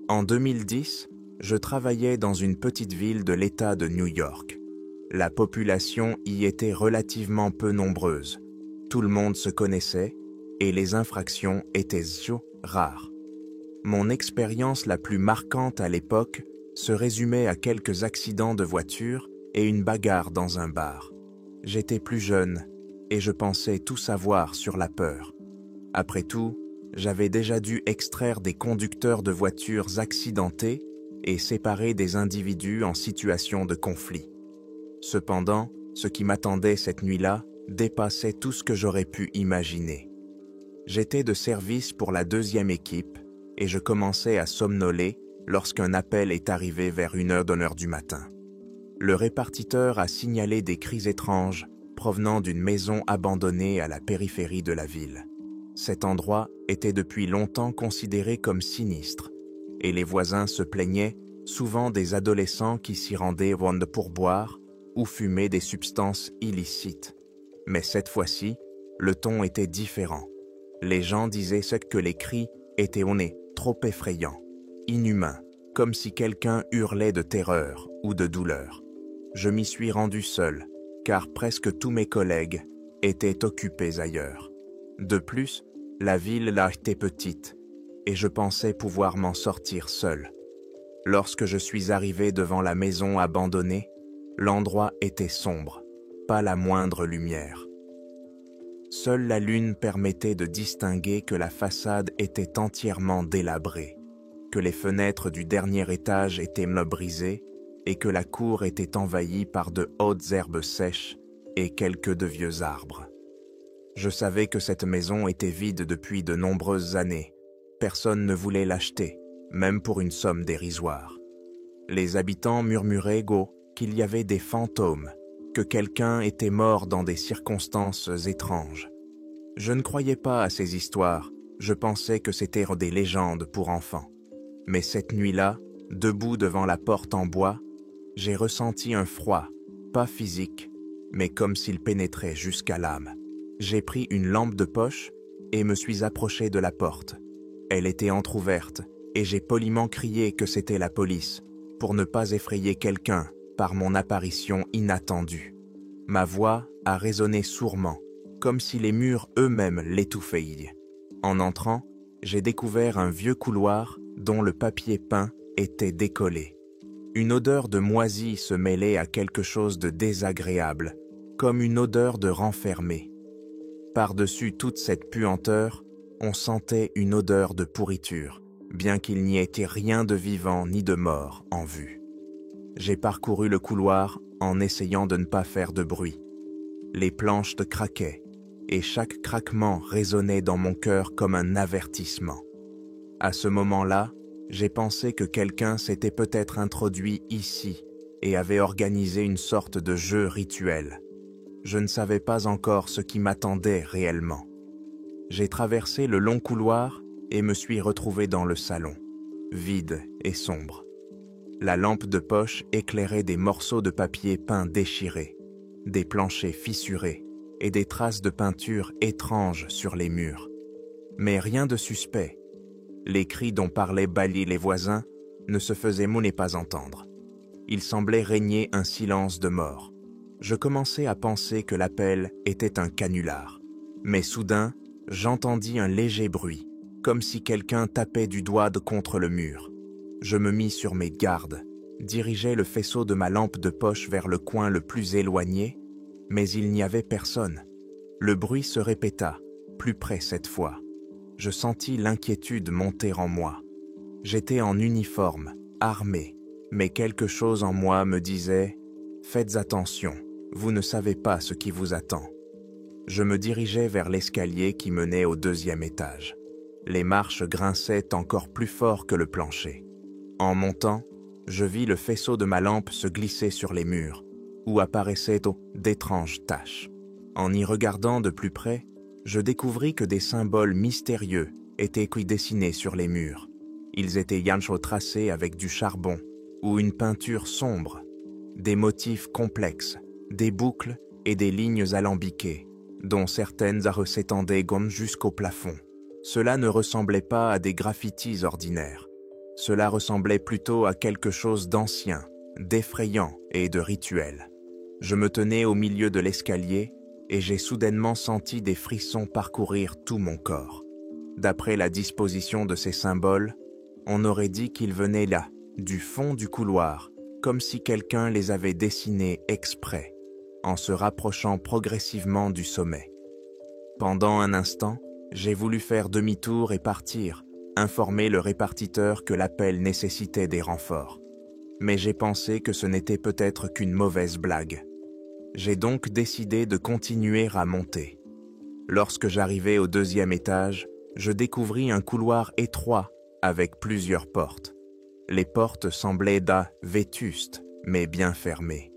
En 2010, je travaillais dans une petite ville de l'État de New York. La population y était relativement peu nombreuse. Tout le monde se connaissait et les infractions étaient rares. Mon expérience la plus marquante à l'époque se résumait à quelques accidents de voiture et une bagarre dans un bar. J'étais plus jeune et je pensais tout savoir sur la peur. Après tout, j'avais déjà dû extraire des conducteurs de voitures accidentés et séparer des individus en situation de conflit. Cependant, ce qui m'attendait cette nuit-là dépassait tout ce que j'aurais pu imaginer. J'étais de service pour la 2e équipe et je commençais à somnoler lorsqu'un appel est arrivé vers 1h du matin. Le répartiteur a signalé des cris étranges provenant d'une maison abandonnée à la périphérie de la ville. Cet endroit était depuis longtemps considéré comme sinistre et les voisins se plaignaient souvent des adolescents qui s'y rendaient pour boire ou fumer des substances illicites. Mais cette fois-ci, le ton était différent. Les gens disaient que les cris étaient trop effrayants, inhumains, comme si quelqu'un hurlait de terreur ou de douleur. Je m'y suis rendu seul, car presque tous mes collègues étaient occupés ailleurs. De plus, la ville là était petite, et je pensais pouvoir m'en sortir seul. Lorsque je suis arrivé devant la maison abandonnée, l'endroit était sombre, pas la moindre lumière. Seule la lune permettait de distinguer que la façade était entièrement délabrée, que les fenêtres du dernier étage étaient brisées et que la cour était envahie par de hautes herbes sèches et quelques de vieux arbres. Je savais que cette maison était vide depuis de nombreuses années. Personne ne voulait l'acheter, même pour une somme dérisoire. Les habitants murmuraient qu'il y avait des fantômes, que quelqu'un était mort dans des circonstances étranges. Je ne croyais pas à ces histoires, je pensais que c'étaient des légendes pour enfants. Mais cette nuit-là, debout devant la porte en bois, j'ai ressenti un froid, pas physique, mais comme s'il pénétrait jusqu'à l'âme. J'ai pris une lampe de poche et me suis approché de la porte. Elle était entr'ouverte et j'ai poliment crié que c'était la police, pour ne pas effrayer quelqu'un par mon apparition inattendue. Ma voix a résonné sourdement, comme si les murs eux-mêmes l'étouffaient. En entrant, j'ai découvert un vieux couloir dont le papier peint était décollé. Une odeur de moisi se mêlait à quelque chose de désagréable, comme une odeur de renfermé. Par-dessus toute cette puanteur, on sentait une odeur de pourriture, bien qu'il n'y ait rien de vivant ni de mort en vue. J'ai parcouru le couloir en essayant de ne pas faire de bruit. Les planches craquaient, et chaque craquement résonnait dans mon cœur comme un avertissement. À ce moment-là, j'ai pensé que quelqu'un s'était peut-être introduit ici et avait organisé une sorte de jeu rituel. Je ne savais pas encore ce qui m'attendait réellement. J'ai traversé le long couloir et me suis retrouvé dans le salon, vide et sombre. La lampe de poche éclairait des morceaux de papier peint déchirés, des planchers fissurés et des traces de peinture étranges sur les murs. Mais rien de suspect. Les cris dont parlaient Bali les voisins ne se faisaient pas entendre. Il semblait régner un silence de mort. Je commençais à penser que l'appel était un canular. Mais soudain, j'entendis un léger bruit, comme si quelqu'un tapait du doigt contre le mur. Je me mis sur mes gardes, dirigeai le faisceau de ma lampe de poche vers le coin le plus éloigné, mais il n'y avait personne. Le bruit se répéta, plus près cette fois. Je sentis l'inquiétude monter en moi. J'étais en uniforme, armé, mais quelque chose en moi me disait « Faites attention, vous ne savez pas ce qui vous attend ». Je me dirigeais vers l'escalier qui menait au 2e étage. Les marches grinçaient encore plus fort que le plancher. En montant, je vis le faisceau de ma lampe se glisser sur les murs, où apparaissaient d'étranges taches. En y regardant de plus près, je découvris que des symboles mystérieux étaient dessinés sur les murs. Ils étaient tracés avec du charbon ou une peinture sombre, des motifs complexes, des boucles et des lignes alambiquées, dont certaines s'étendaient jusqu'au plafond. Cela ne ressemblait pas à des graffitis ordinaires. Cela ressemblait plutôt à quelque chose d'ancien, d'effrayant et de rituel. Je me tenais au milieu de l'escalier et j'ai soudainement senti des frissons parcourir tout mon corps. D'après la disposition de ces symboles, on aurait dit qu'ils venaient là, du fond du couloir, comme si quelqu'un les avait dessinés exprès, en se rapprochant progressivement du sommet. Pendant un instant, j'ai voulu faire demi-tour et partir, informer le répartiteur que l'appel nécessitait des renforts. Mais j'ai pensé que ce n'était peut-être qu'une mauvaise blague. J'ai donc décidé de continuer à monter. Lorsque j'arrivai au 2e étage, je découvris un couloir étroit avec plusieurs portes. Les portes semblaient vétustes, mais bien fermées.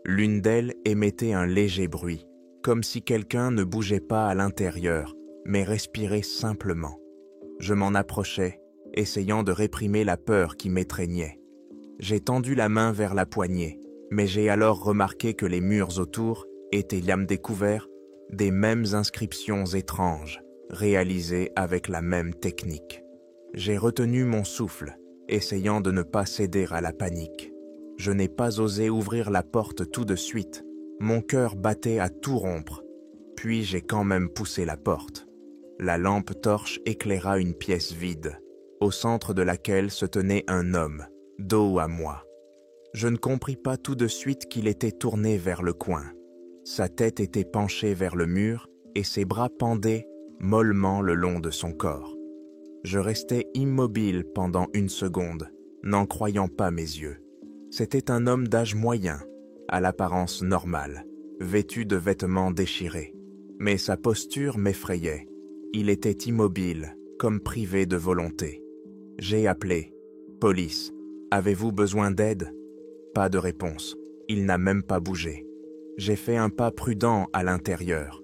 L'une d'elles émettait un léger bruit, comme si quelqu'un ne bougeait pas à l'intérieur, mais respirait simplement. Je m'en approchai, essayant de réprimer la peur qui m'étreignait. J'ai tendu la main vers la poignée, mais j'ai alors remarqué que les murs autour étaient découverts des mêmes inscriptions étranges, réalisées avec la même technique. J'ai retenu mon souffle, essayant de ne pas céder à la panique. Je n'ai pas osé ouvrir la porte tout de suite. Mon cœur battait à tout rompre. Puis j'ai quand même poussé la porte. La lampe torche éclaira une pièce vide, au centre de laquelle se tenait un homme, dos à moi. Je ne compris pas tout de suite qu'il était tourné vers le coin. Sa tête était penchée vers le mur et ses bras pendaient mollement le long de son corps. Je restai immobile pendant une seconde, n'en croyant pas mes yeux. C'était un homme d'âge moyen, à l'apparence normale, vêtu de vêtements déchirés. Mais sa posture m'effrayait. Il était immobile, comme privé de volonté. J'ai appelé. « Police, avez-vous besoin d'aide ?» Pas de réponse. Il n'a même pas bougé. J'ai fait un pas prudent à l'intérieur.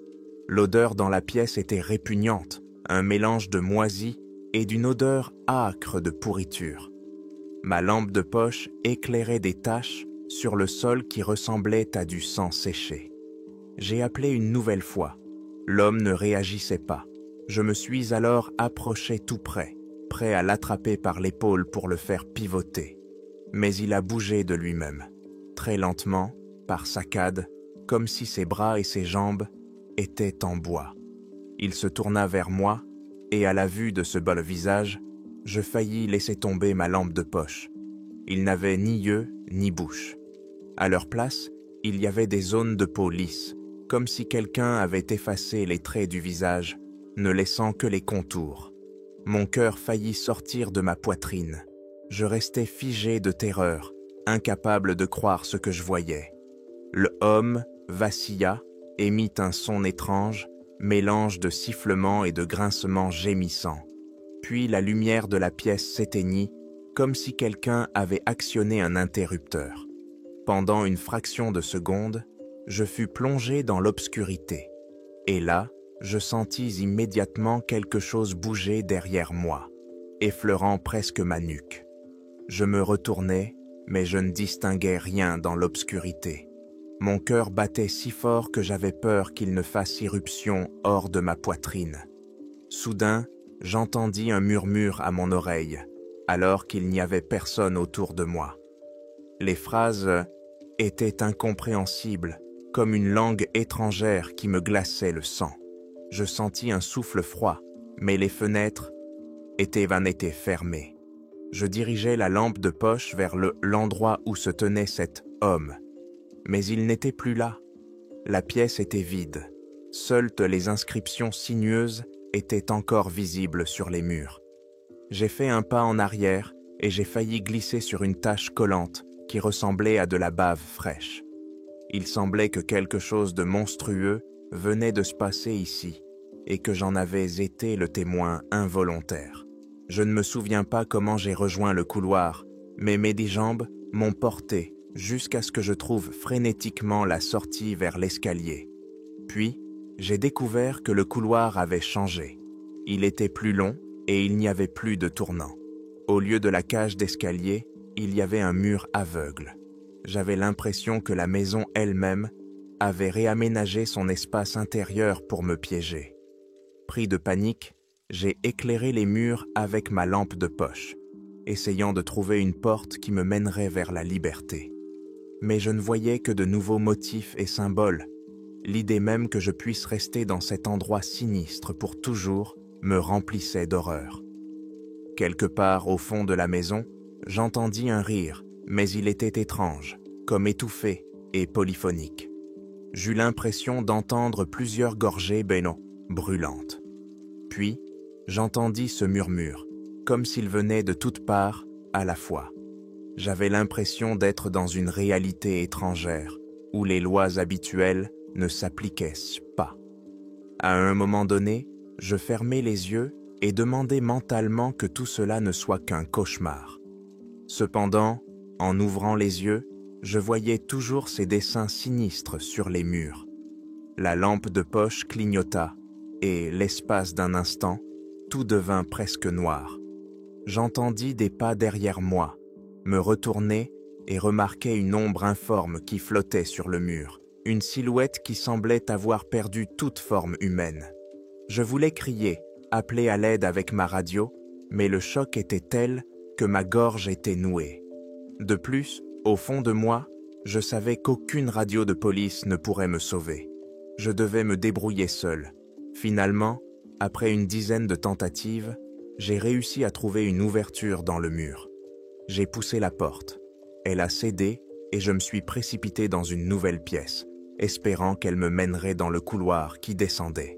L'odeur dans la pièce était répugnante, un mélange de moisi et d'une odeur âcre de pourriture. Ma lampe de poche éclairait des taches sur le sol qui ressemblait à du sang séché. J'ai appelé une nouvelle fois. L'homme ne réagissait pas. Je me suis alors approché tout près, prêt à l'attraper par l'épaule pour le faire pivoter. Mais il a bougé de lui-même, très lentement, par saccades, comme si ses bras et ses jambes étaient en bois. Il se tourna vers moi, et à la vue de ce bel visage, je faillis laisser tomber ma lampe de poche. Il n'avait ni yeux ni bouche. À leur place, il y avait des zones de peau lisse, comme si quelqu'un avait effacé les traits du visage, ne laissant que les contours. Mon cœur faillit sortir de ma poitrine. Je restais figé de terreur, incapable de croire ce que je voyais. Le homme vacilla, émit un son étrange, mélange de sifflements et de grincements gémissants. Puis la lumière de la pièce s'éteignit, comme si quelqu'un avait actionné un interrupteur. Pendant une fraction de seconde, je fus plongé dans l'obscurité. Et là, je sentis immédiatement quelque chose bouger derrière moi, effleurant presque ma nuque. Je me retournai, mais je ne distinguais rien dans l'obscurité. Mon cœur battait si fort que j'avais peur qu'il ne fasse irruption hors de ma poitrine. Soudain, j'entendis un murmure à mon oreille, alors qu'il n'y avait personne autour de moi. Les phrases étaient incompréhensibles, comme une langue étrangère qui me glaçait le sang. Je sentis un souffle froid, mais les fenêtres étaient fermées. Je dirigeai la lampe de poche vers l'endroit où se tenait cet homme. Mais il n'était plus là. La pièce était vide. Seules les inscriptions sinueuses étaient encore visibles sur les murs. J'ai fait un pas en arrière et j'ai failli glisser sur une tache collante qui ressemblait à de la bave fraîche. Il semblait que quelque chose de monstrueux venait de se passer ici et que j'en avais été le témoin involontaire. Je ne me souviens pas comment j'ai rejoint le couloir, mais mes 10 jambes m'ont porté jusqu'à ce que je trouve frénétiquement la sortie vers l'escalier. Puis, j'ai découvert que le couloir avait changé. Il était plus long et il n'y avait plus de tournant. Au lieu de la cage d'escalier, il y avait un mur aveugle. J'avais l'impression que la maison elle-même avait réaménagé son espace intérieur pour me piéger. Pris de panique, j'ai éclairé les murs avec ma lampe de poche. essayant de trouver une porte qui me mènerait vers la liberté. Mais je ne voyais que de nouveaux motifs et symboles. L'idée même que je puisse rester dans cet endroit sinistre pour toujours me remplissait d'horreur. Quelque part au fond de la maison, j'entendis un rire, mais il était étrange, comme étouffé et polyphonique. J'eus l'impression d'entendre plusieurs gorgées brûlantes. Puis, j'entendis ce murmure, comme s'il venait de toutes parts à la fois. J'avais l'impression d'être dans une réalité étrangère, où les lois habituelles ne s'appliquaient pas. À un moment donné, je fermai les yeux et demandai mentalement que tout cela ne soit qu'un cauchemar. Cependant, en ouvrant les yeux, je voyais toujours ces dessins sinistres sur les murs. La lampe de poche clignota, et l'espace d'un instant, tout devint presque noir. J'entendis des pas derrière moi, me retournai et remarquai une ombre informe qui flottait sur le mur, une silhouette qui semblait avoir perdu toute forme humaine. Je voulais crier, appeler à l'aide avec ma radio, mais le choc était tel que ma gorge était nouée. De plus, au fond de moi, je savais qu'aucune radio de police ne pourrait me sauver. Je devais me débrouiller seul. Finalement, après une dizaine de tentatives, j'ai réussi à trouver une ouverture dans le mur. J'ai poussé la porte. Elle a cédé et je me suis précipité dans une nouvelle pièce, espérant qu'elle me mènerait dans le couloir qui descendait.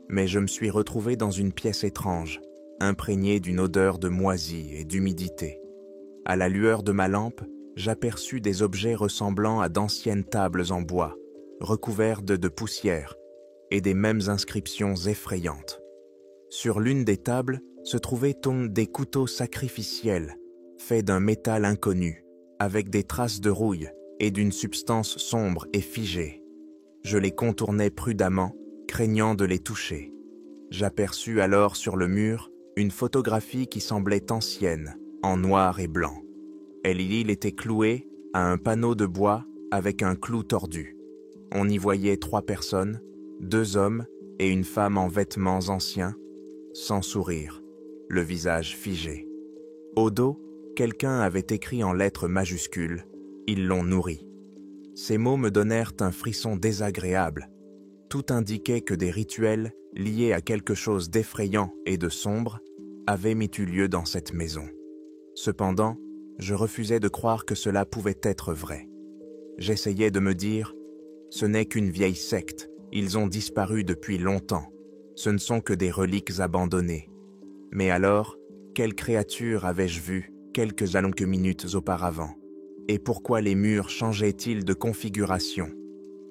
Mais je me suis retrouvé dans une pièce étrange, imprégnée d'une odeur de moisi et d'humidité. À la lueur de ma lampe, j'aperçus des objets ressemblant à d'anciennes tables en bois, recouvertes de poussière, et des mêmes inscriptions effrayantes. Sur l'une des tables se trouvaient des couteaux sacrificiels, faits d'un métal inconnu, avec des traces de rouille et d'une substance sombre et figée. Je les contournais prudemment, craignant de les toucher. J'aperçus alors sur le mur une photographie qui semblait ancienne, en noir et blanc. Elle y était clouée à un panneau de bois avec un clou tordu. On y voyait 3 personnes, 2 hommes et une femme en vêtements anciens, sans sourire, le visage figé. Au dos, quelqu'un avait écrit en lettres majuscules « Ils l'ont nourri ». Ces mots me donnèrent un frisson désagréable. Tout indiquait que des rituels liés à quelque chose d'effrayant et de sombre avaient eu lieu dans cette maison. Cependant, je refusais de croire que cela pouvait être vrai. J'essayais de me dire « Ce n'est qu'une vieille secte, ils ont disparu depuis longtemps, ce ne sont que des reliques abandonnées. » Mais alors, quelle créature avais-je vue quelques minutes auparavant? Et pourquoi les murs changeaient-ils de configuration?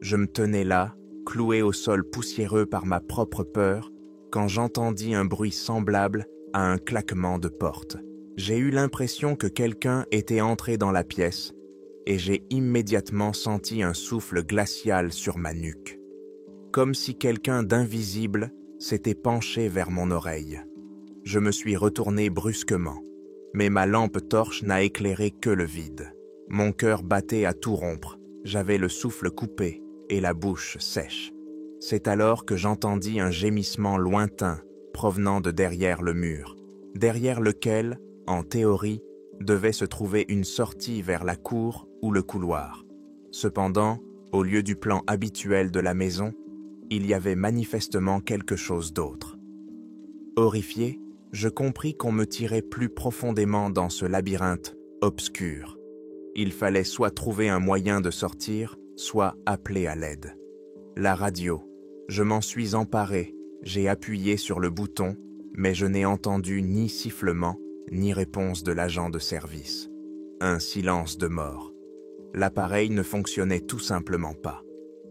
Je me tenais là, cloué au sol poussiéreux par ma propre peur, quand j'entendis un bruit semblable à un claquement de porte. J'ai eu l'impression que quelqu'un était entré dans la pièce et j'ai immédiatement senti un souffle glacial sur ma nuque. Comme si quelqu'un d'invisible s'était penché vers mon oreille. Je me suis retourné brusquement, mais ma lampe torche n'a éclairé que le vide. Mon cœur battait à tout rompre, j'avais le souffle coupé et la bouche sèche. C'est alors que j'entendis un gémissement lointain provenant de derrière le mur, derrière lequel, en théorie, devait se trouver une sortie vers la cour ou le couloir. Cependant, au lieu du plan habituel de la maison, il y avait manifestement quelque chose d'autre. Horrifié, je compris qu'on me tirait plus profondément dans ce labyrinthe obscur. Il fallait soit trouver un moyen de sortir, soit appeler à l'aide. La radio. Je m'en suis emparé, j'ai appuyé sur le bouton, mais je n'ai entendu ni sifflement, ni réponse de l'agent de service. Un silence de mort. L'appareil ne fonctionnait tout simplement pas.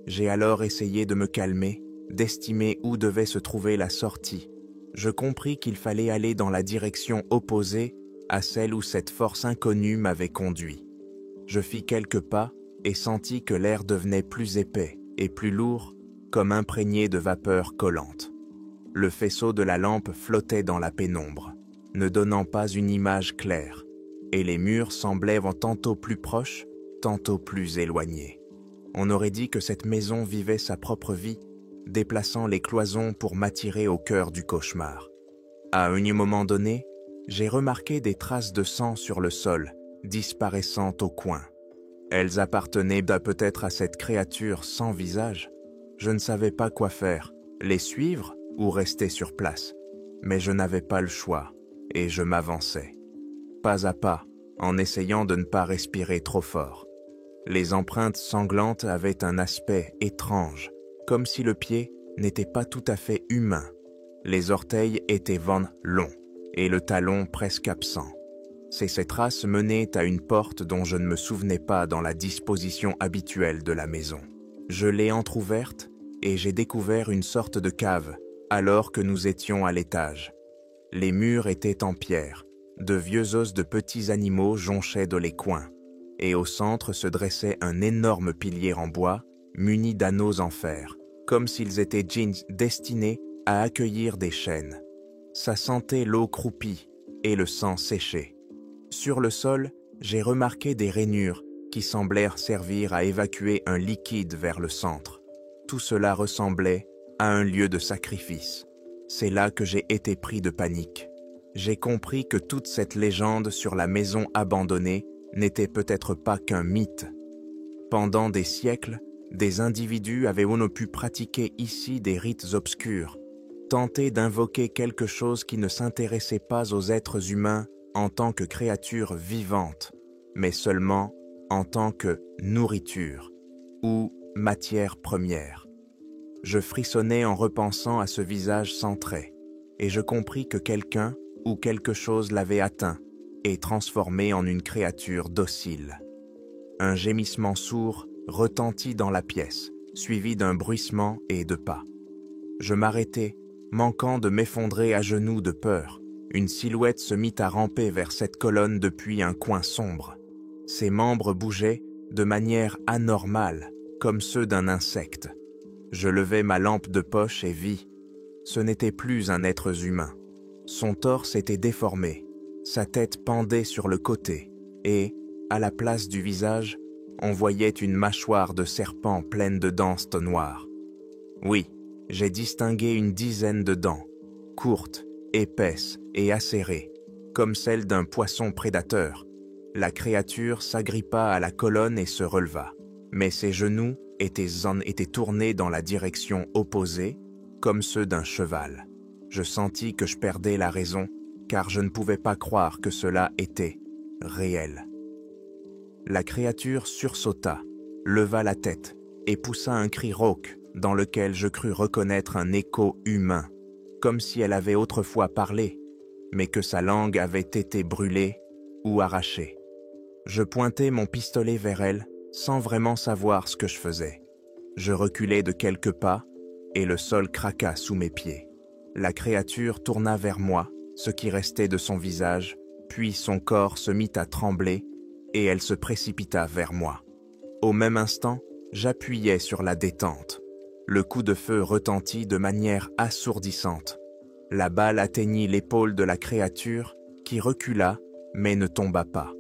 J'ai alors essayé de me calmer, d'estimer où devait se trouver la sortie. Je compris qu'il fallait aller dans la direction opposée à celle où cette force inconnue m'avait conduit. Je fis quelques pas et sentis que l'air devenait plus épais et plus lourd, comme imprégné de vapeur collante. Le faisceau de la lampe flottait dans la pénombre, ne donnant pas une image claire, et les murs semblaient tantôt plus proches, tantôt plus éloignés. On aurait dit que cette maison vivait sa propre vie, déplaçant les cloisons pour m'attirer au cœur du cauchemar. À un moment donné, j'ai remarqué des traces de sang sur le sol, disparaissant au coin. Elles appartenaient peut-être à cette créature sans visage. Je ne savais pas quoi faire, les suivre ou rester sur place. Mais je n'avais pas le choix, et je m'avançais. Pas à pas, en essayant de ne pas respirer trop fort. Les empreintes sanglantes avaient un aspect étrange, comme si le pied n'était pas tout à fait humain. Les orteils étaient longs, et le talon presque absent. Ces traces menaient à une porte dont je ne me souvenais pas dans la disposition habituelle de la maison. Je l'ai entr'ouverte, et j'ai découvert une sorte de cave, alors que nous étions à l'étage. Les murs étaient en pierre, de vieux os de petits animaux jonchaient dans les coins, et au centre se dressait un énorme pilier en bois, muni d'anneaux en fer, comme s'ils étaient destinés à accueillir des chaînes. Ça sentait l'eau croupie et le sang séché. Sur le sol, j'ai remarqué des rainures qui semblèrent servir à évacuer un liquide vers le centre. Tout cela ressemblait à un lieu de sacrifice. C'est là que j'ai été pris de panique. J'ai compris que toute cette légende sur la maison abandonnée n'était peut-être pas qu'un mythe. Pendant des siècles, des individus avaient pu pratiquer ici des rites obscurs, tenter d'invoquer quelque chose qui ne s'intéressait pas aux êtres humains en tant que créatures vivantes, mais seulement en tant que nourriture ou matière première. Je frissonnais en repensant à ce visage sans traits, et je compris que quelqu'un ou quelque chose l'avait atteint et transformé en une créature docile. Un gémissement sourd retentit dans la pièce, suivi d'un bruissement et de pas. Je m'arrêtai, manquant de m'effondrer à genoux de peur. Une silhouette se mit à ramper vers cette colonne depuis un coin sombre. Ses membres bougeaient de manière anormale, comme ceux d'un insecte. Je levai ma lampe de poche et vis. Ce n'était plus un être humain. Son torse était déformé, sa tête pendait sur le côté, et, à la place du visage, on voyait une mâchoire de serpent pleine de dents noires. Oui, j'ai distingué une dizaine de dents, courtes, épaisses et acérées, comme celles d'un poisson prédateur. La créature s'agrippa à la colonne et se releva, mais ses genoux étaient tournés dans la direction opposée, comme ceux d'un cheval. Je sentis que je perdais la raison, car je ne pouvais pas croire que cela était réel. La créature sursauta, leva la tête et poussa un cri rauque dans lequel je crus reconnaître un écho humain, comme si elle avait autrefois parlé, mais que sa langue avait été brûlée ou arrachée. Je pointai mon pistolet vers elle sans vraiment savoir ce que je faisais. Je reculai de quelques pas et le sol craqua sous mes pieds. La créature tourna vers moi ce qui restait de son visage, puis son corps se mit à trembler et elle se précipita vers moi. Au même instant, j'appuyai sur la détente. Le coup de feu retentit de manière assourdissante. La balle atteignit l'épaule de la créature qui recula mais ne tomba pas.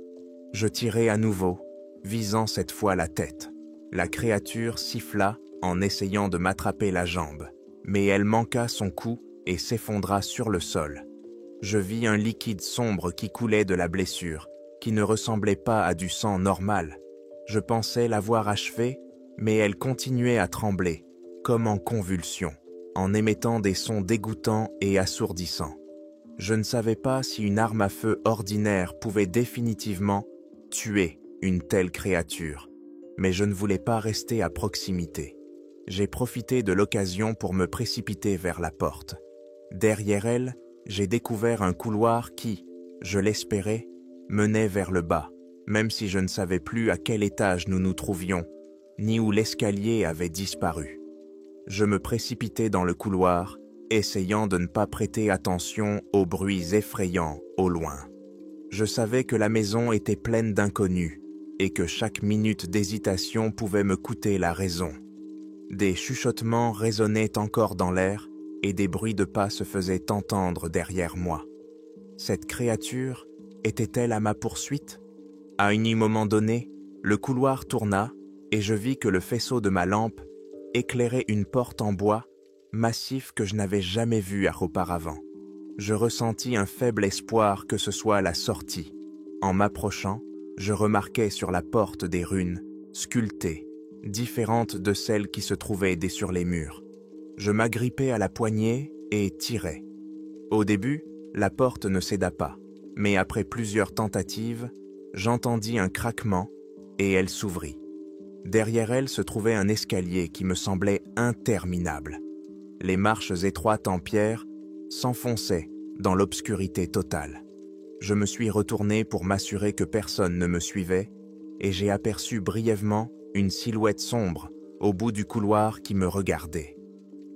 Je tirai à nouveau, visant cette fois la tête. La créature siffla en essayant de m'attraper la jambe, mais elle manqua son coup et s'effondra sur le sol. Je vis un liquide sombre qui coulait de la blessure, qui ne ressemblait pas à du sang normal. Je pensais l'avoir achevée, mais elle continuait à trembler, comme en convulsion, en émettant des sons dégoûtants et assourdissants. Je ne savais pas si une arme à feu ordinaire pouvait définitivement tuer une telle créature, mais je ne voulais pas rester à proximité. J'ai profité de l'occasion pour me précipiter vers la porte. Derrière elle, j'ai découvert un couloir qui, je l'espérais, menait vers le bas, même si je ne savais plus à quel étage nous nous trouvions, ni où l'escalier avait disparu. Je me précipitai dans le couloir, essayant de ne pas prêter attention aux bruits effrayants au loin. Je savais que la maison était pleine d'inconnus et que chaque minute d'hésitation pouvait me coûter la raison. Des chuchotements résonnaient encore dans l'air et des bruits de pas se faisaient entendre derrière moi. Cette créature était-elle à ma poursuite? À un moment donné, le couloir tourna et je vis que le faisceau de ma lampe éclairait une porte en bois massif que je n'avais jamais vue auparavant. Je ressentis un faible espoir que ce soit la sortie. En m'approchant, je remarquai sur la porte des runes, sculptées, différentes de celles qui se trouvaient sur les murs. Je m'agrippai à la poignée et tirai. Au début, la porte ne céda pas, mais après plusieurs tentatives, j'entendis un craquement et elle s'ouvrit. Derrière elle se trouvait un escalier qui me semblait interminable. Les marches étroites en pierre s'enfonçaient dans l'obscurité totale. Je me suis retourné pour m'assurer que personne ne me suivait et j'ai aperçu brièvement une silhouette sombre au bout du couloir qui me regardait.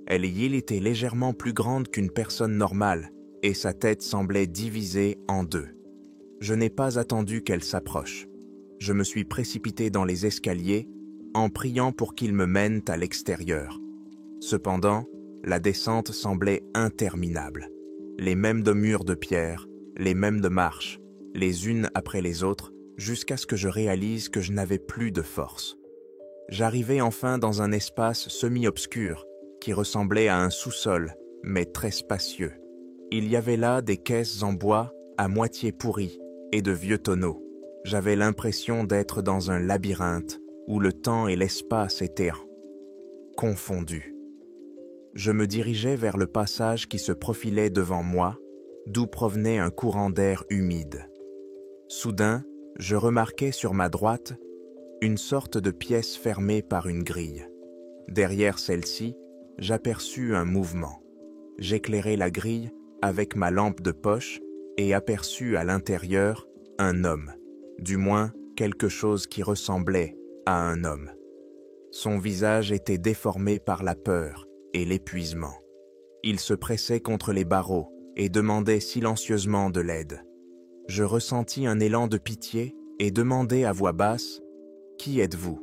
Elle était légèrement plus grande qu'une personne normale et sa tête semblait divisée en deux. Je n'ai pas attendu qu'elle s'approche. Je me suis précipité dans les escaliers en priant pour qu'ils me mènent à l'extérieur. Cependant, la descente semblait interminable. Les mêmes de murs de pierre, les mêmes de marches, les unes après les autres, jusqu'à ce que je réalise que je n'avais plus de force. J'arrivai enfin dans un espace semi-obscur qui ressemblait à un sous-sol, mais très spacieux. Il y avait là des caisses en bois à moitié pourries et de vieux tonneaux. J'avais l'impression d'être dans un labyrinthe où le temps et l'espace étaient confondus. Je me dirigeais vers le passage qui se profilait devant moi, d'où provenait un courant d'air humide. Soudain, je remarquai sur ma droite une sorte de pièce fermée par une grille. Derrière celle-ci, j'aperçus un mouvement. J'éclairai la grille avec ma lampe de poche et aperçus à l'intérieur un homme, du moins quelque chose qui ressemblait à un homme. Son visage était déformé par la peur et l'épuisement. Il se pressait contre les barreaux et demandait silencieusement de l'aide. Je ressentis un élan de pitié et demandai à voix basse « Qui êtes-vous »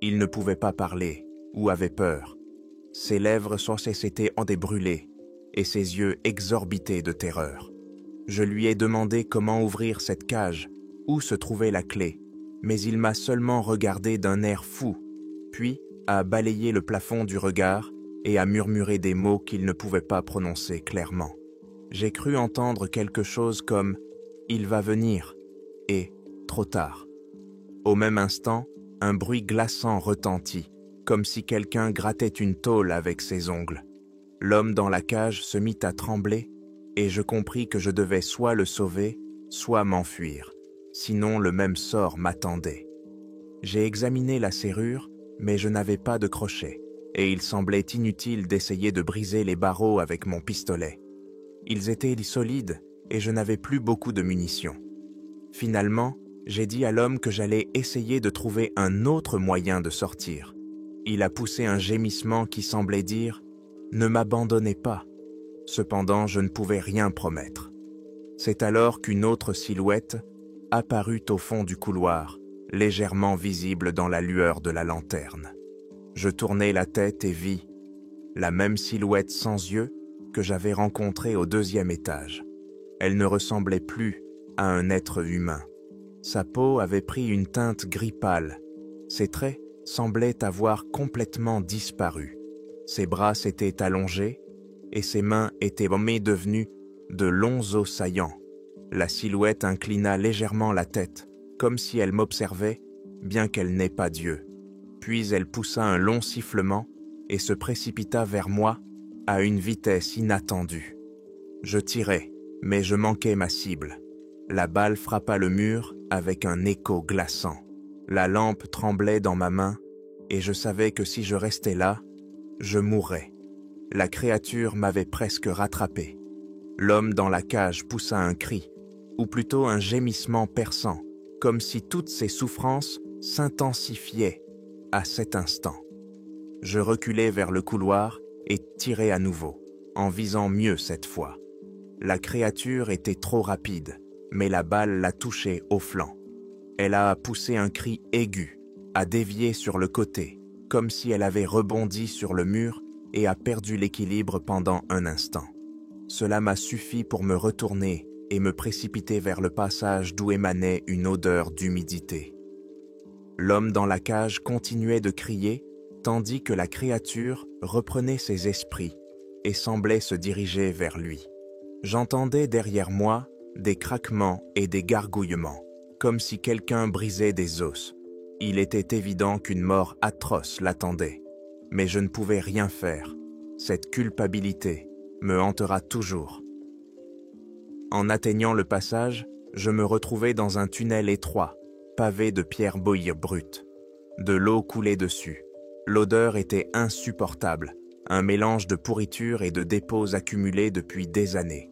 Il ne pouvait pas parler ou avait peur. Ses lèvres s'étaient brûlées et ses yeux exorbités de terreur. Je lui ai demandé comment ouvrir cette cage, où se trouvait la clé, mais il m'a seulement regardé d'un air fou, puis a balayé le plafond du regard et a murmuré des mots qu'il ne pouvait pas prononcer clairement. J'ai cru entendre quelque chose comme « Il va venir » et « Trop tard ». Au même instant, un bruit glaçant retentit, comme si quelqu'un grattait une tôle avec ses ongles. L'homme dans la cage se mit à trembler et je compris que je devais soit le sauver, soit m'enfuir. Sinon le même sort m'attendait. J'ai examiné la serrure, mais je n'avais pas de crochet, et il semblait inutile d'essayer de briser les barreaux avec mon pistolet. Ils étaient solides et je n'avais plus beaucoup de munitions. Finalement, j'ai dit à l'homme que j'allais essayer de trouver un autre moyen de sortir. Il a poussé un gémissement qui semblait dire « Ne m'abandonnez pas ». Cependant, je ne pouvais rien promettre. C'est alors qu'une autre silhouette apparut au fond du couloir, légèrement visible dans la lueur de la lanterne. Je tournai la tête et vis la même silhouette sans yeux que j'avais rencontrée au 2e étage. Elle ne ressemblait plus à un être humain. Sa peau avait pris une teinte gris pâle. Ses traits semblaient avoir complètement disparu. Ses bras s'étaient allongés et ses mains étaient devenues de longs os saillants. La silhouette inclina légèrement la tête, comme si elle m'observait, bien qu'elle n'ait pas d'yeux. Puis elle poussa un long sifflement et se précipita vers moi à une vitesse inattendue. Je tirai, mais je manquai ma cible. La balle frappa le mur avec un écho glaçant. La lampe tremblait dans ma main et je savais que si je restais là, je mourrais. La créature m'avait presque rattrapé. L'homme dans la cage poussa un cri, ou plutôt un gémissement perçant, comme si toutes ses souffrances s'intensifiaient à cet instant. Je reculai vers le couloir et tirai à nouveau, en visant mieux cette fois. La créature était trop rapide, mais la balle l'a touchée au flanc. Elle a poussé un cri aigu, a dévié sur le côté, comme si elle avait rebondi sur le mur et a perdu l'équilibre pendant un instant. Cela m'a suffi pour me retourner et me précipiter vers le passage d'où émanait une odeur d'humidité. L'homme dans la cage continuait de crier, tandis que la créature reprenait ses esprits et semblait se diriger vers lui. J'entendais derrière moi des craquements et des gargouillements, comme si quelqu'un brisait des os. Il était évident qu'une mort atroce l'attendait, mais je ne pouvais rien faire. Cette culpabilité me hantera toujours. En atteignant le passage, je me retrouvai dans un tunnel étroit, pavé de pierres bouillies brutes. De l'eau coulait dessus. L'odeur était insupportable, un mélange de pourriture et de dépôts accumulés depuis des années.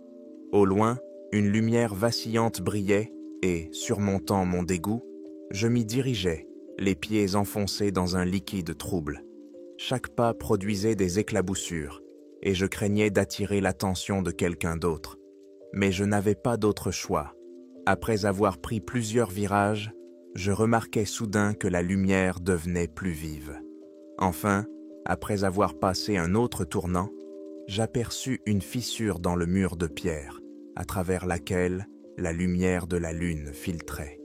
Au loin, une lumière vacillante brillait et, surmontant mon dégoût, je m'y dirigeais, les pieds enfoncés dans un liquide trouble. Chaque pas produisait des éclaboussures, et je craignais d'attirer l'attention de quelqu'un d'autre. Mais je n'avais pas d'autre choix. Après avoir pris plusieurs virages, je remarquai soudain que la lumière devenait plus vive. Enfin, après avoir passé un autre tournant, j'aperçus une fissure dans le mur de pierre, à travers laquelle la lumière de la lune filtrait.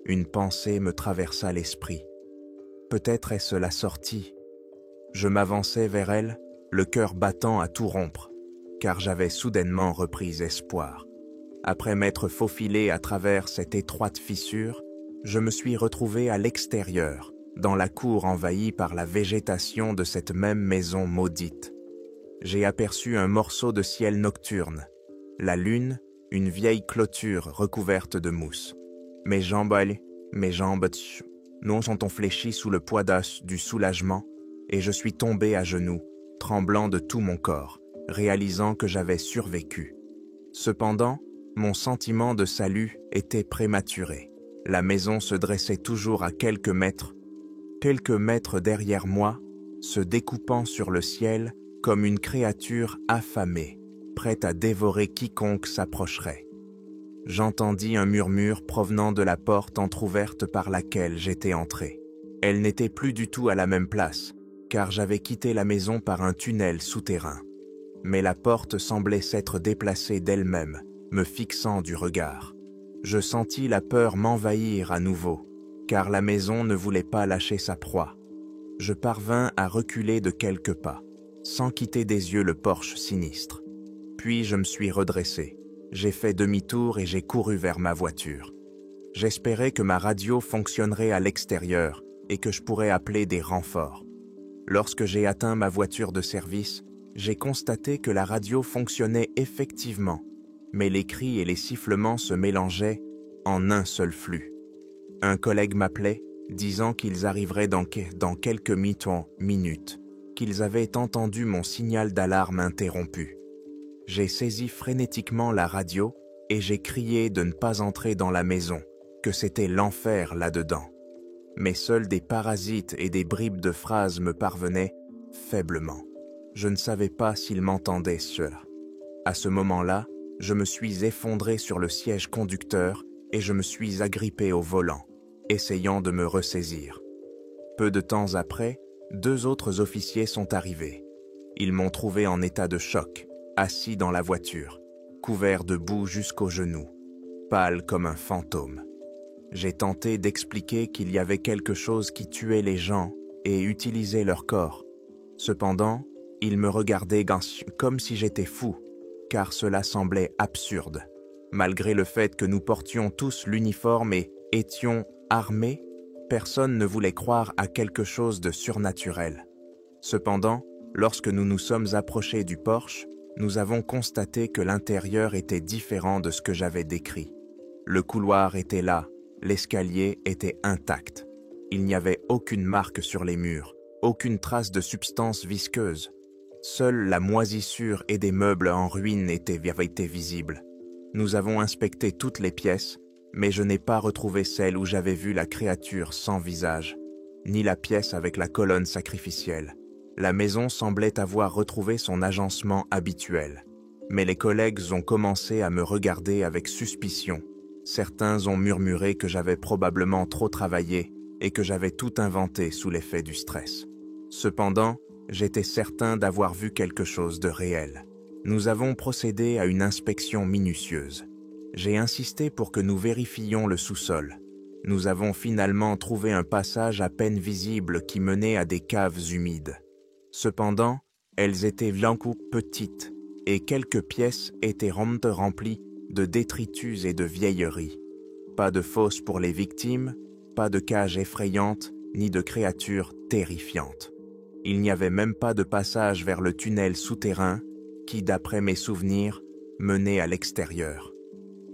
Une pensée me traversa l'esprit. Peut-être est-ce la sortie. Je m'avançai vers elle, le cœur battant à tout rompre, car j'avais soudainement repris espoir. Après m'être faufilé à travers cette étroite fissure, je me suis retrouvé à l'extérieur, dans la cour envahie par la végétation de cette même maison maudite. J'ai aperçu un morceau de ciel nocturne, la lune, une vieille clôture recouverte de mousse. Mes jambes non sont fléchies sous le poids du soulagement, et je suis tombé à genoux, tremblant de tout mon corps, réalisant que j'avais survécu. Cependant, mon sentiment de salut était prématuré. La maison se dressait toujours à quelques mètres derrière moi, se découpant sur le ciel comme une créature affamée, prête à dévorer quiconque s'approcherait. J'entendis un murmure provenant de la porte entr'ouverte par laquelle j'étais entré. Elle n'était plus du tout à la même place, car j'avais quitté la maison par un tunnel souterrain. Mais la porte semblait s'être déplacée d'elle-même, me fixant du regard. Je sentis la peur m'envahir à nouveau, car la maison ne voulait pas lâcher sa proie. Je parvins à reculer de quelques pas, sans quitter des yeux le porche sinistre. Puis je me suis redressé. J'ai fait demi-tour et j'ai couru vers ma voiture. J'espérais que ma radio fonctionnerait à l'extérieur et que je pourrais appeler des renforts. Lorsque j'ai atteint ma voiture de service, j'ai constaté que la radio fonctionnait effectivement, mais les cris et les sifflements se mélangeaient en un seul flux. Un collègue m'appelait, disant qu'ils arriveraient dans quelques minutes, qu'ils avaient entendu mon signal d'alarme interrompu. J'ai saisi frénétiquement la radio et j'ai crié de ne pas entrer dans la maison, que c'était l'enfer là-dedans. Mais seuls des parasites et des bribes de phrases me parvenaient faiblement. Je ne savais pas s'ils m'entendaient seul. À ce moment-là, je me suis effondré sur le siège conducteur et je me suis agrippé au volant, essayant de me ressaisir. Peu de temps après, 2 autres officiers sont arrivés. Ils m'ont trouvé en état de choc, assis dans la voiture, couvert de boue jusqu'aux genoux, pâle comme un fantôme. J'ai tenté d'expliquer qu'il y avait quelque chose qui tuait les gens et utilisait leur corps. Cependant, ils me regardaient comme si j'étais fou, car cela semblait absurde. Malgré le fait que nous portions tous l'uniforme et étions armés, personne ne voulait croire à quelque chose de surnaturel. Cependant, lorsque nous nous sommes approchés du porche, nous avons constaté que l'intérieur était différent de ce que j'avais décrit. Le couloir était là, l'escalier était intact. Il n'y avait aucune marque sur les murs, aucune trace de substance visqueuse. Seule la moisissure et des meubles en ruine étaient visibles. Nous avons inspecté toutes les pièces, mais je n'ai pas retrouvé celle où j'avais vu la créature sans visage, ni la pièce avec la colonne sacrificielle. La maison semblait avoir retrouvé son agencement habituel. Mais les collègues ont commencé à me regarder avec suspicion. Certains ont murmuré que j'avais probablement trop travaillé et que j'avais tout inventé sous l'effet du stress. Cependant, j'étais certain d'avoir vu quelque chose de réel. Nous avons procédé à une inspection minutieuse. J'ai insisté pour que nous vérifiions le sous-sol. Nous avons finalement trouvé un passage à peine visible qui menait à des caves humides. Cependant, elles étaient petites, et quelques pièces étaient remplies de détritus et de vieilleries. Pas de fosse pour les victimes, pas de cage effrayante, ni de créatures terrifiantes. Il n'y avait même pas de passage vers le tunnel souterrain qui, d'après mes souvenirs, menait à l'extérieur.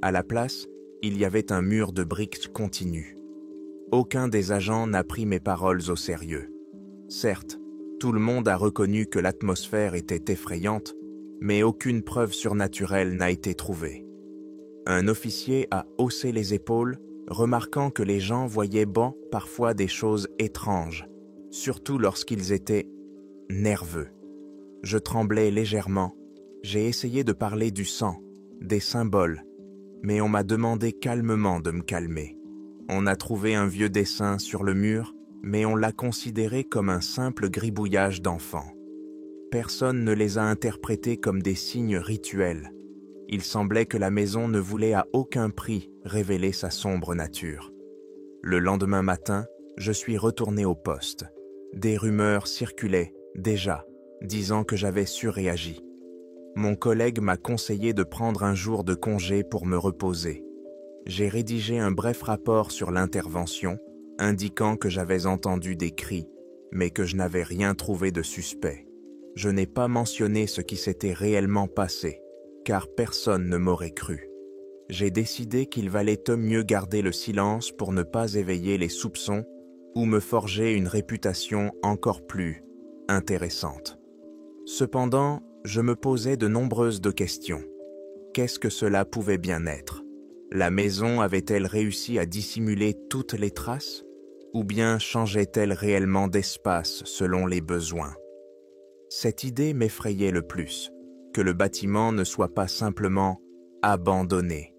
À la place, il y avait un mur de briques continu. Aucun des agents n'a pris mes paroles au sérieux. Certes, tout le monde a reconnu que l'atmosphère était effrayante, mais aucune preuve surnaturelle n'a été trouvée. Un officier a haussé les épaules, remarquant que les gens voyaient parfois des choses étranges, surtout lorsqu'ils étaient nerveux. Je tremblais légèrement. J'ai essayé de parler du sang, des symboles, mais on m'a demandé calmement de me calmer. On a trouvé un vieux dessin sur le mur, mais on l'a considéré comme un simple gribouillage d'enfant. Personne ne les a interprétés comme des signes rituels. Il semblait que la maison ne voulait à aucun prix révéler sa sombre nature. Le lendemain matin, je suis retourné au poste. Des rumeurs circulaient, déjà, disant que j'avais surréagi. Mon collègue m'a conseillé de prendre un jour de congé pour me reposer. J'ai rédigé un bref rapport sur l'intervention, indiquant que j'avais entendu des cris, mais que je n'avais rien trouvé de suspect. Je n'ai pas mentionné ce qui s'était réellement passé, car personne ne m'aurait cru. J'ai décidé qu'il valait mieux garder le silence pour ne pas éveiller les soupçons ou me forger une réputation encore plus intéressante. Cependant, je me posais de nombreuses questions. Qu'est-ce que cela pouvait bien être? La maison avait-elle réussi à dissimuler toutes les traces? Ou bien changeait-elle réellement d'espace selon les besoins? Cette idée m'effrayait le plus, que le bâtiment ne soit pas simplement abandonné,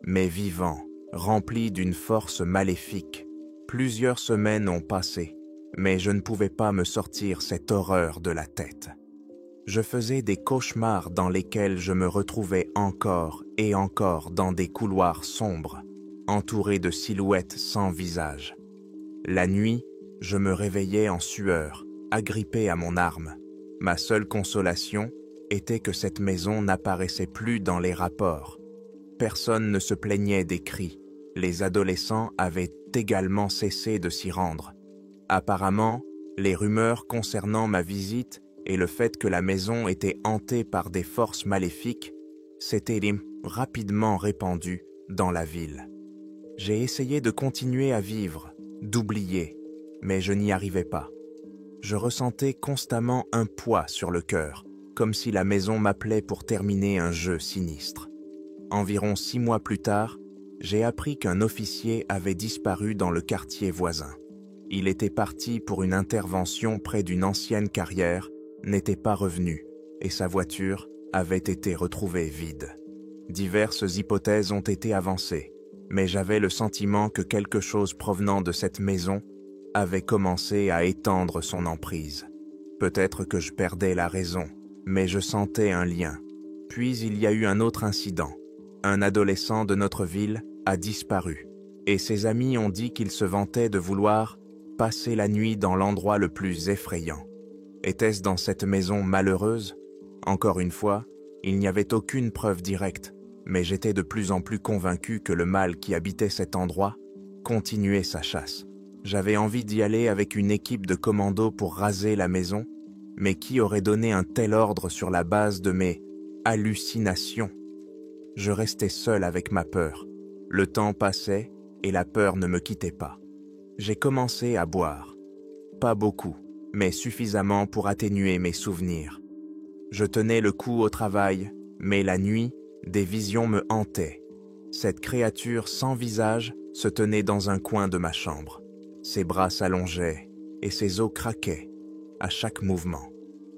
mais vivant, rempli d'une force maléfique. Plusieurs semaines ont passé, mais je ne pouvais pas me sortir cette horreur de la tête. Je faisais des cauchemars dans lesquels je me retrouvais encore et encore dans des couloirs sombres, entourés de silhouettes sans visage. La nuit, je me réveillais en sueur, agrippé à mon arme. Ma seule consolation était que cette maison n'apparaissait plus dans les rapports. Personne ne se plaignait des cris. Les adolescents avaient également cessé de s'y rendre. Apparemment, les rumeurs concernant ma visite et le fait que la maison était hantée par des forces maléfiques s'étaient rapidement répandues dans la ville. J'ai essayé de continuer à vivre, d'oublier, mais je n'y arrivais pas. Je ressentais constamment un poids sur le cœur, comme si la maison m'appelait pour terminer un jeu sinistre. Environ 6 mois plus tard, j'ai appris qu'un officier avait disparu dans le quartier voisin. Il était parti pour une intervention près d'une ancienne carrière, n'était pas revenu, et sa voiture avait été retrouvée vide. Diverses hypothèses ont été avancées, mais j'avais le sentiment que quelque chose provenant de cette maison avait commencé à étendre son emprise. Peut-être que je perdais la raison, mais je sentais un lien. Puis il y a eu un autre incident. Un adolescent de notre ville a disparu, et ses amis ont dit qu'il se vantait de vouloir passer la nuit dans l'endroit le plus effrayant. Était-ce dans cette maison malheureuse? Encore une fois, il n'y avait aucune preuve directe, mais j'étais de plus en plus convaincu que le mal qui habitait cet endroit continuait sa chasse. J'avais envie d'y aller avec une équipe de commandos pour raser la maison, mais qui aurait donné un tel ordre sur la base de mes hallucinations? Je restais seul avec ma peur. Le temps passait et la peur ne me quittait pas. J'ai commencé à boire. Pas beaucoup, mais suffisamment pour atténuer mes souvenirs. Je tenais le coup au travail, mais la nuit, des visions me hantaient. Cette créature sans visage se tenait dans un coin de ma chambre. Ses bras s'allongeaient et ses os craquaient à chaque mouvement.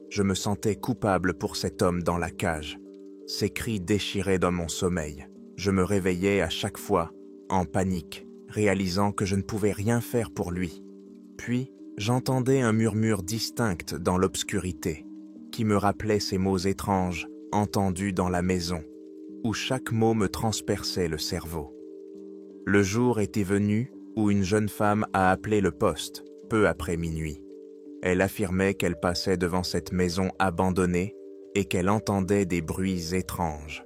Je me sentais coupable pour cet homme dans la cage. Ses cris déchiraient dans mon sommeil. Je me réveillais à chaque fois, en panique, réalisant que je ne pouvais rien faire pour lui. Puis, j'entendais un murmure distinct dans l'obscurité, qui me rappelait ces mots étranges entendus dans la maison, où chaque mot me transperçait le cerveau. Le jour était venu où une jeune femme a appelé le poste, peu après minuit. Elle affirmait qu'elle passait devant cette maison abandonnée et qu'elle entendait des bruits étranges.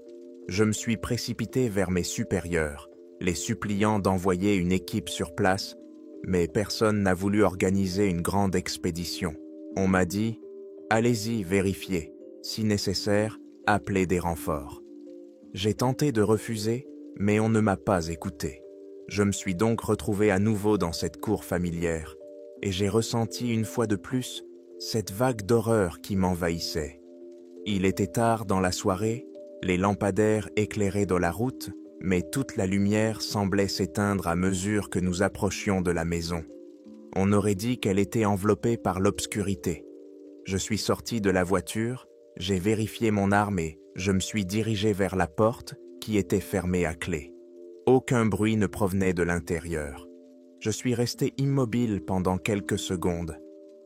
Je me suis précipité vers mes supérieurs, les suppliant d'envoyer une équipe sur place, mais personne n'a voulu organiser une grande expédition. On m'a dit « Allez-y, vérifiez. Si nécessaire, appelez des renforts. » J'ai tenté de refuser, mais on ne m'a pas écouté. Je me suis donc retrouvé à nouveau dans cette cour familière, et j'ai ressenti une fois de plus cette vague d'horreur qui m'envahissait. Il était tard dans la soirée, les lampadaires éclairaient dans la route, mais toute la lumière semblait s'éteindre à mesure que nous approchions de la maison. On aurait dit qu'elle était enveloppée par l'obscurité. Je suis sorti de la voiture, j'ai vérifié mon arme et je me suis dirigé vers la porte qui était fermée à clé. Aucun bruit ne provenait de l'intérieur. Je suis resté immobile pendant quelques secondes,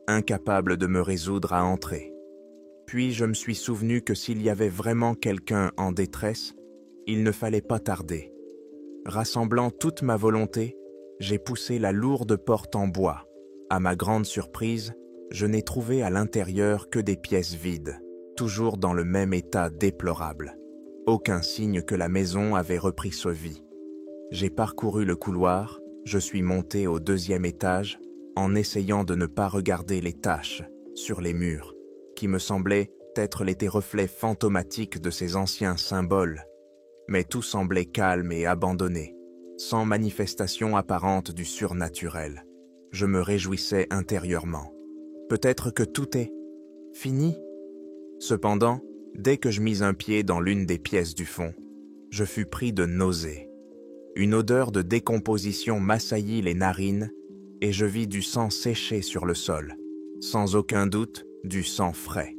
incapable de me résoudre à entrer. Puis je me suis souvenu que s'il y avait vraiment quelqu'un en détresse, il ne fallait pas tarder. Rassemblant toute ma volonté, j'ai poussé la lourde porte en bois. À ma grande surprise, je n'ai trouvé à l'intérieur que des pièces vides, toujours dans le même état déplorable. Aucun signe que la maison avait repris sa vie. J'ai parcouru le couloir, je suis monté au 2e étage, en essayant de ne pas regarder les taches sur les murs, qui me semblaient être les reflets fantomatiques de ces anciens symboles. Mais tout semblait calme et abandonné, sans manifestation apparente du surnaturel. Je me réjouissais intérieurement. Peut-être que tout est fini. Cependant, dès que je mis un pied dans l'une des pièces du fond, je fus pris de nausées. Une odeur de décomposition m'assaillit les narines et je vis du sang séché sur le sol. Sans aucun doute, du sang frais.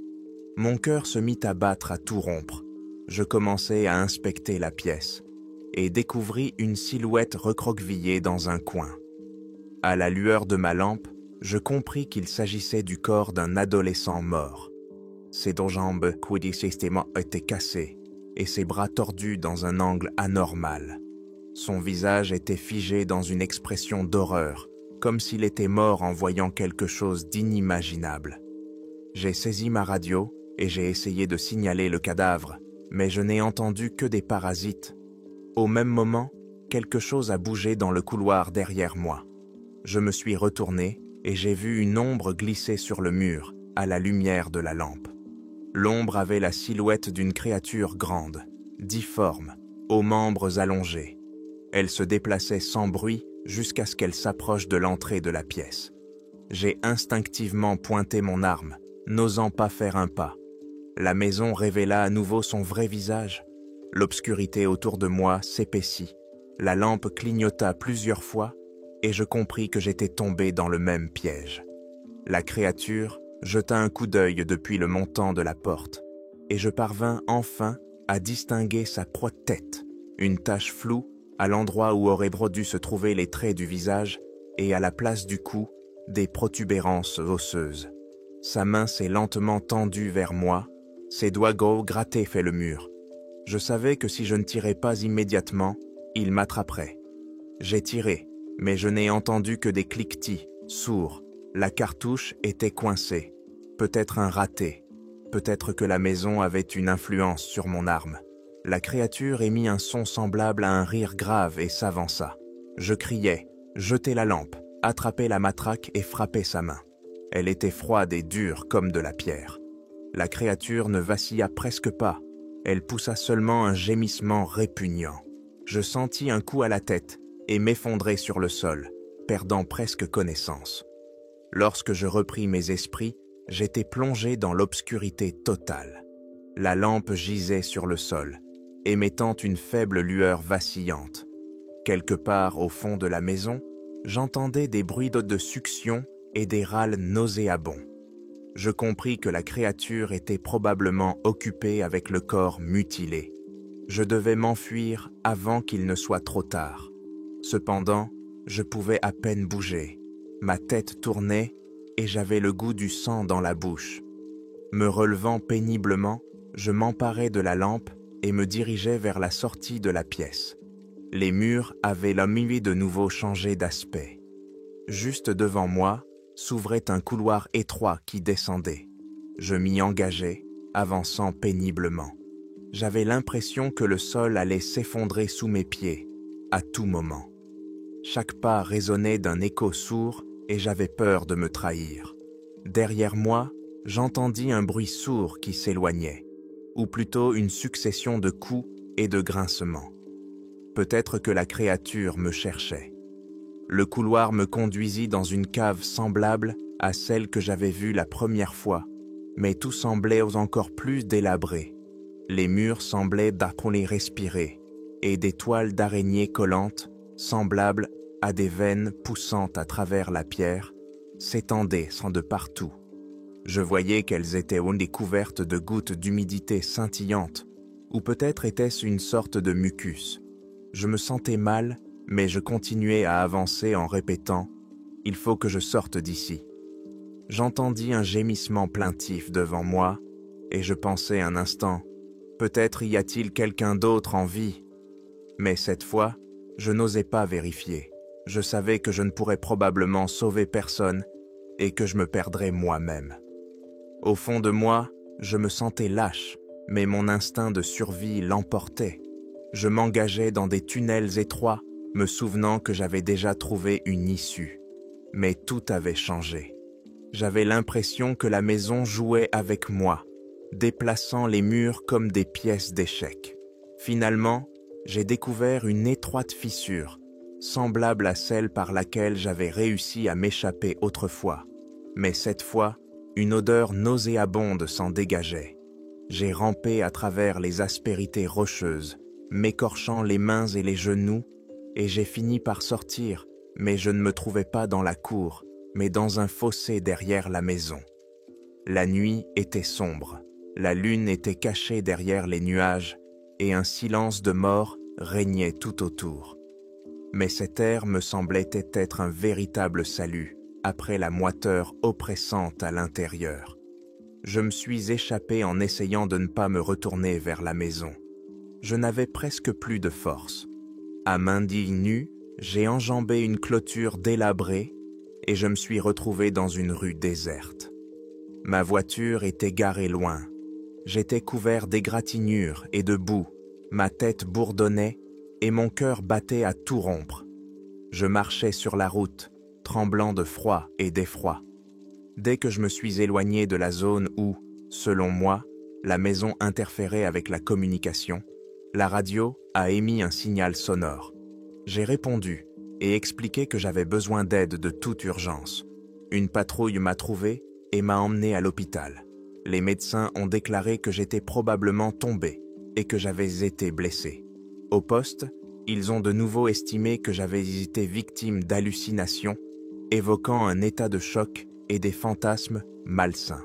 Mon cœur se mit à battre à tout rompre. Je commençai à inspecter la pièce et découvris une silhouette recroquevillée dans un coin. À la lueur de ma lampe, je compris qu'il s'agissait du corps d'un adolescent mort. Ses deux jambes quadriceps étaient cassées et ses bras tordus dans un angle anormal. Son visage était figé dans une expression d'horreur, comme s'il était mort en voyant quelque chose d'inimaginable. J'ai saisi ma radio et j'ai essayé de signaler le cadavre, mais je n'ai entendu que des parasites. Au même moment, quelque chose a bougé dans le couloir derrière moi. Je me suis retourné et j'ai vu une ombre glisser sur le mur, à la lumière de la lampe. L'ombre avait la silhouette d'une créature grande, difforme, aux membres allongés. Elle se déplaçait sans bruit jusqu'à ce qu'elle s'approche de l'entrée de la pièce. J'ai instinctivement pointé mon arme, n'osant pas faire un pas. La maison révéla à nouveau son vrai visage. L'obscurité autour de moi s'épaissit. La lampe clignota plusieurs fois et je compris que j'étais tombé dans le même piège. La créature jeta un coup d'œil depuis le montant de la porte et je parvins enfin à distinguer sa tête, une tache floue à l'endroit où auraient dû se trouver les traits du visage et à la place du cou, des protubérances osseuses. Sa main s'est lentement tendue vers moi, ses doigts gros grattaient le mur. Je savais que si je ne tirais pas immédiatement, il m'attraperait. J'ai tiré, mais je n'ai entendu que des cliquetis, sourds. La cartouche était coincée. Peut-être un raté. Peut-être que la maison avait une influence sur mon arme. La créature émit un son semblable à un rire grave et s'avança. Je criai, jetai la lampe, attrapai la matraque et frappai sa main. Elle était froide et dure comme de la pierre. La créature ne vacilla presque pas. Elle poussa seulement un gémissement répugnant. Je sentis un coup à la tête et m'effondrai sur le sol, perdant presque connaissance. Lorsque je repris mes esprits, j'étais plongé dans l'obscurité totale. La lampe gisait sur le sol, émettant une faible lueur vacillante. Quelque part au fond de la maison, j'entendais des bruits de succion et des râles nauséabonds. Je compris que la créature était probablement occupée avec le corps mutilé. Je devais m'enfuir avant qu'il ne soit trop tard. Cependant, je pouvais à peine bouger. Ma tête tournait et j'avais le goût du sang dans la bouche. Me relevant péniblement, je m'emparai de la lampe et me dirigeai vers la sortie de la pièce. Les murs avaient de nouveau changé d'aspect. Juste devant moi s'ouvrait un couloir étroit qui descendait. Je m'y engageai avançant péniblement. J'avais l'impression que le sol allait s'effondrer sous mes pieds, à tout moment. Chaque pas résonnait d'un écho sourd et j'avais peur de me trahir. Derrière moi, j'entendis un bruit sourd qui s'éloignait, ou plutôt une succession de coups et de grincements. Peut-être que la créature me cherchait. Le couloir me conduisit dans une cave semblable à celle que j'avais vue la première fois, mais tout semblait encore plus délabré. Les murs semblaient d'appeler respirer, et des toiles d'araignées collantes, semblables à des veines poussant à travers la pierre, s'étendaient de partout. Je voyais qu'elles étaient couvertes de gouttes d'humidité scintillantes, ou peut-être était-ce une sorte de mucus. Je me sentais mal, mais je continuais à avancer en répétant « Il faut que je sorte d'ici ». J'entendis un gémissement plaintif devant moi, et je pensais un instant « Peut-être y a-t-il quelqu'un d'autre en vie ?» Mais cette fois, je n'osais pas vérifier. Je savais que je ne pourrais probablement sauver personne et que je me perdrais moi-même. Au fond de moi, je me sentais lâche, mais mon instinct de survie l'emportait. Je m'engageais dans des tunnels étroits, me souvenant que j'avais déjà trouvé une issue. Mais tout avait changé. J'avais l'impression que la maison jouait avec moi, déplaçant les murs comme des pièces d'échecs. Finalement, j'ai découvert une étroite fissure, semblable à celle par laquelle j'avais réussi à m'échapper autrefois. Mais cette fois, une odeur nauséabonde s'en dégageait. J'ai rampé à travers les aspérités rocheuses, m'écorchant les mains et les genoux, et j'ai fini par sortir, mais je ne me trouvais pas dans la cour, mais dans un fossé derrière la maison. La nuit était sombre, la lune était cachée derrière les nuages, et un silence de mort régnait tout autour. Mais cet air me semblait être un véritable salut, après la moiteur oppressante à l'intérieur. Je me suis échappé en essayant de ne pas me retourner vers la maison. Je n'avais presque plus de force. À main nue, j'ai enjambé une clôture délabrée et je me suis retrouvé dans une rue déserte. Ma voiture était garée loin. J'étais couvert d'égratignures et de boue, ma tête bourdonnait et mon cœur battait à tout rompre. Je marchais sur la route, tremblant de froid et d'effroi. Dès que je me suis éloigné de la zone où, selon moi, la maison interférait avec la communication, la radio a émis un signal sonore. J'ai répondu et expliqué que j'avais besoin d'aide de toute urgence. Une patrouille m'a trouvé et m'a emmené à l'hôpital. Les médecins ont déclaré que j'étais probablement tombé et que j'avais été blessé. Au poste, ils ont de nouveau estimé que j'avais été victime d'hallucinations, évoquant un état de choc et des fantasmes malsains.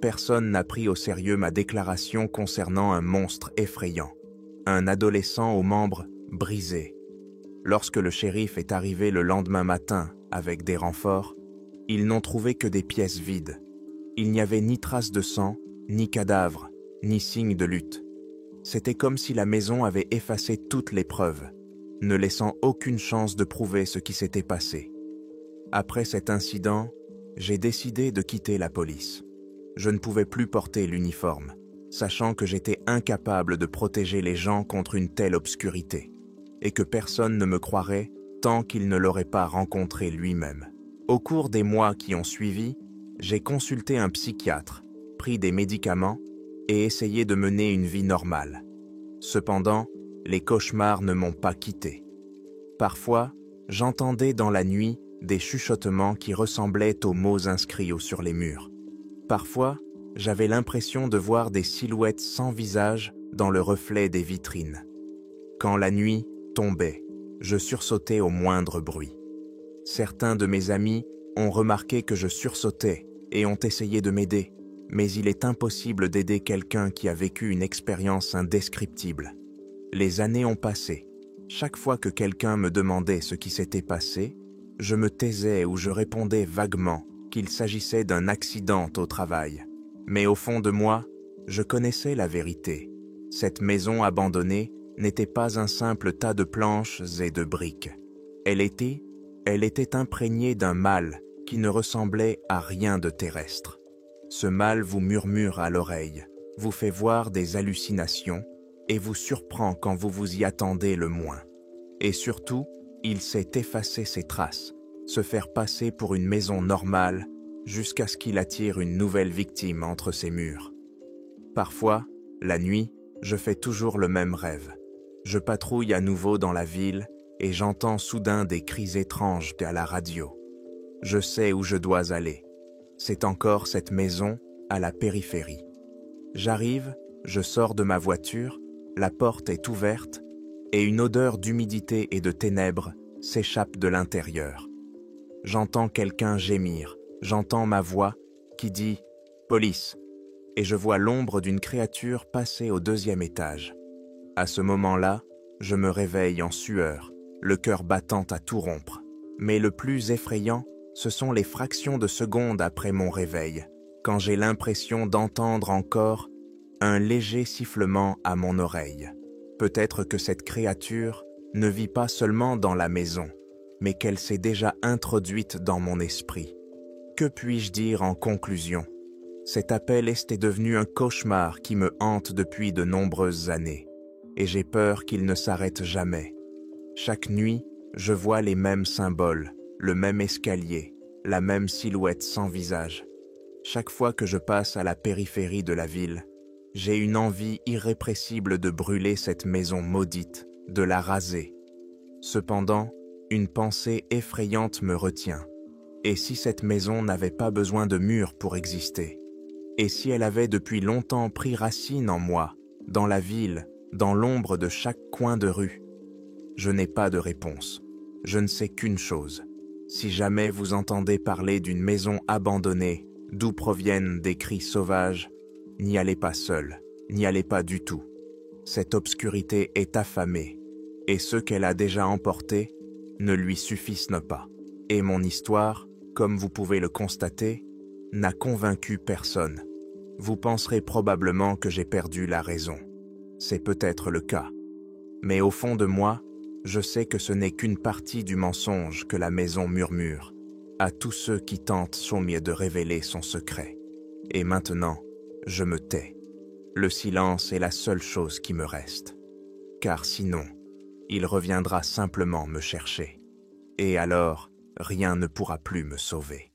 Personne n'a pris au sérieux ma déclaration concernant un monstre effrayant, un adolescent aux membres brisés. Lorsque le shérif est arrivé le lendemain matin avec des renforts, ils n'ont trouvé que des pièces vides. Il n'y avait ni trace de sang, ni cadavre, ni signe de lutte. C'était comme si la maison avait effacé toutes les preuves, ne laissant aucune chance de prouver ce qui s'était passé. Après cet incident, j'ai décidé de quitter la police. Je ne pouvais plus porter l'uniforme, sachant que j'étais incapable de protéger les gens contre une telle obscurité, et que personne ne me croirait tant qu'il ne l'aurait pas rencontré lui-même. Au cours des mois qui ont suivi, j'ai consulté un psychiatre, pris des médicaments et essayé de mener une vie normale. Cependant, les cauchemars ne m'ont pas quitté. Parfois, j'entendais dans la nuit des chuchotements qui ressemblaient aux mots inscrits sur les murs. Parfois, j'avais l'impression de voir des silhouettes sans visage dans le reflet des vitrines. Quand la nuit tombait, je sursautais au moindre bruit. Certains de mes amis ont remarqué que je sursautais et ont essayé de m'aider, mais il est impossible d'aider quelqu'un qui a vécu une expérience indescriptible. Les années ont passé. Chaque fois que quelqu'un me demandait ce qui s'était passé, je me taisais ou je répondais vaguement qu'il s'agissait d'un accident au travail. Mais au fond de moi, je connaissais la vérité. Cette maison abandonnée n'était pas un simple tas de planches et de briques. Elle était imprégnée d'un mal qui ne ressemblait à rien de terrestre. Ce mal vous murmure à l'oreille. vous fait voir des hallucinations et vous surprend quand vous vous y attendez le moins. Et surtout, il sait effacer ses traces, se faire passer pour une maison normale jusqu'à ce qu'il attire une nouvelle victime entre ses murs. Parfois, la nuit, je fais toujours le même rêve. Je patrouille à nouveau dans la ville et j'entends soudain des cris étranges à la radio. Je sais où je dois aller. C'est encore cette maison à la périphérie. J'arrive, je sors de ma voiture, la porte est ouverte et une odeur d'humidité et de ténèbres s'échappe de l'intérieur. J'entends quelqu'un gémir, j'entends ma voix qui dit « Police !» et je vois l'ombre d'une créature passer au 2e étage. À ce moment-là, je me réveille en sueur, le cœur battant à tout rompre. Mais le plus effrayant, ce sont les fractions de secondes après mon réveil, quand j'ai l'impression d'entendre encore un léger sifflement à mon oreille. Peut-être que cette créature ne vit pas seulement dans la maison, mais qu'elle s'est déjà introduite dans mon esprit. Que puis-je dire en conclusion ? Cet appel est devenu un cauchemar qui me hante depuis de nombreuses années, et j'ai peur qu'il ne s'arrête jamais. Chaque nuit, je vois les mêmes symboles, le même escalier, la même silhouette sans visage. Chaque fois que je passe à la périphérie de la ville, j'ai une envie irrépressible de brûler cette maison maudite, de la raser. Cependant, une pensée effrayante me retient. Et si cette maison n'avait pas besoin de murs pour exister ? Et si elle avait depuis longtemps pris racine en moi, dans la ville, dans l'ombre de chaque coin de rue ? Je n'ai pas de réponse. Je ne sais qu'une chose. Si jamais vous entendez parler d'une maison abandonnée, d'où proviennent des cris sauvages, n'y allez pas seul, n'y allez pas du tout. Cette obscurité est affamée, et ceux qu'elle a déjà emportés ne lui suffisent pas. Et mon histoire, comme vous pouvez le constater, n'a convaincu personne. Vous penserez probablement que j'ai perdu la raison. C'est peut-être le cas. Mais au fond de moi, je sais que ce n'est qu'une partie du mensonge que la maison murmure à tous ceux qui tentent son mieux de révéler son secret. Et maintenant, je me tais. Le silence est la seule chose qui me reste. Car sinon, il reviendra simplement me chercher. Et alors, rien ne pourra plus me sauver.